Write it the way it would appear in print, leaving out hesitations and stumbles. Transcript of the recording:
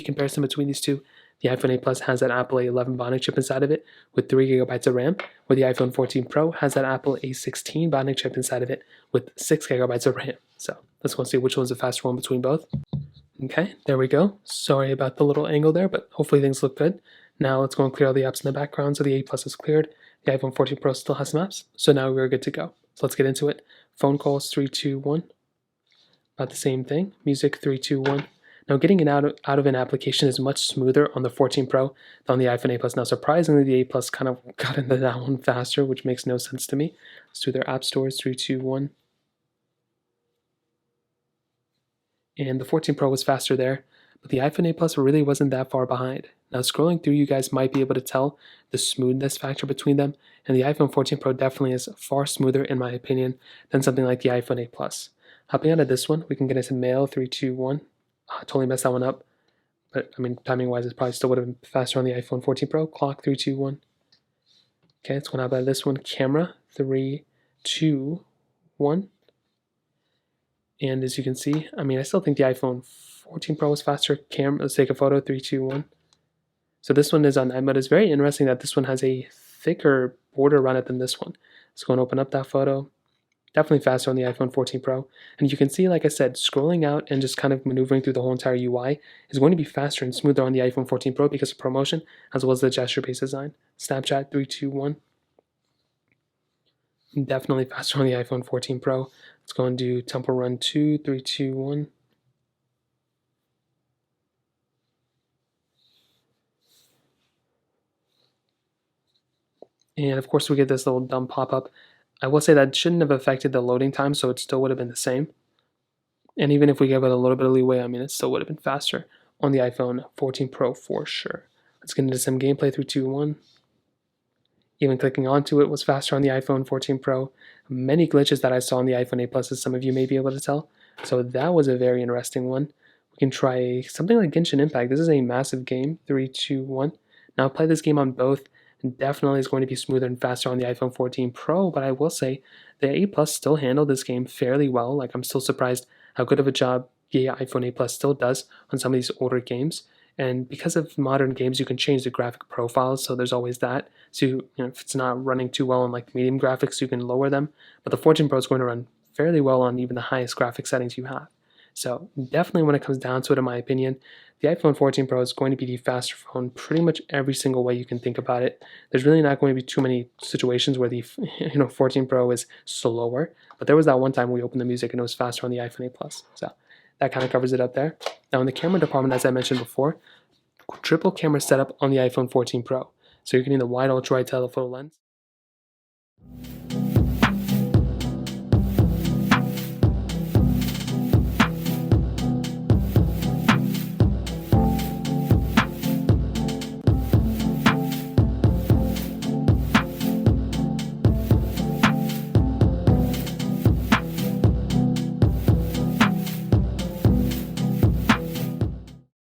comparison between these two, the iPhone 8 Plus has that Apple A11 Bionic chip inside of it with 3 gigabytes of RAM, where the iPhone 14 Pro has that Apple A16 Bionic chip inside of it with 6 gigabytes of RAM. So let's go see which one's the faster one between both. Okay, there we go. Sorry about the little angle there, but hopefully things look good. Now let's go and clear all the apps in the background. So the 8 Plus is cleared. The iPhone 14 Pro still has some apps. So now we're good to go. So let's get into it. Phone calls, 3, 2, 1. About the same thing. Music, 3, 2, 1. Now getting it out of an application is much smoother on the 14 Pro than on the iPhone 8 Plus. Now surprisingly, the 8 Plus kind of got into that one faster, which makes no sense to me. Let's do their app stores, 3, 2, 1. And the 14 Pro was faster there, but the iPhone 8 Plus really wasn't that far behind. Now scrolling through, you guys might be able to tell the smoothness factor between them, and the iPhone 14 Pro definitely is far smoother in my opinion than something like the iPhone 8 Plus. Hopping out of this one, we can get into mail, 3, 2, 1. Totally messed that one up, but I mean timing wise it probably still would have been faster on the iPhone 14 Pro. Clock, 3, 2, 1. Okay, let's go out by this one. Camera, 3, 2, 1. And as you can see, I mean, I still think the iPhone 14 Pro is faster. Camera, let's take a photo, 3, 2, 1. So this one is on night mode. It's very interesting that this one has a thicker border around it than this one. Let's go and open up that photo. Definitely faster on the iPhone 14 Pro. And you can see, like I said, scrolling out and just kind of maneuvering through the whole entire UI is going to be faster and smoother on the iPhone 14 Pro because of ProMotion, as well as the gesture-based design. Snapchat, 3, 2, 1. Definitely faster on the iPhone 14 Pro. Let's go and do Temple Run 2, 3, 2, 1. And of course we get this little dumb pop-up. I will say that shouldn't have affected the loading time, so it still would have been the same. And even if we gave it a little bit of leeway, I mean, it still would have been faster on the iPhone 14 Pro for sure. Let's get into some gameplay, 3, 2, 1. Even clicking onto it was faster on the iPhone 14 Pro. Many glitches that I saw on the iPhone 8 Plus, as some of you may be able to tell. So that was a very interesting one. We can try something like Genshin Impact. This is a massive game. 3, 2, 1. Now I'll play this game on both. Definitely is going to be smoother and faster on the iPhone 14 Pro, but I will say the 8 Plus still handled this game fairly well. Like, I'm still surprised how good of a job the iPhone 8 Plus still does on some of these older games. And because of modern games, you can change the graphic profiles, so there's always that. So if it's not running too well on like medium graphics, you can lower them. But the 14 Pro is going to run fairly well on even the highest graphic settings you have. So definitely when it comes down to it, in my opinion, the iPhone 14 Pro is going to be the faster phone pretty much every single way you can think about it. There's really not going to be too many situations where the 14 Pro is slower. But there was that one time we opened the music and it was faster on the iPhone 8 Plus. So that kind of covers it up there. Now in the camera department, as I mentioned before, triple camera setup on the iPhone 14 Pro. So you're getting the wide ultra-wide telephoto lens.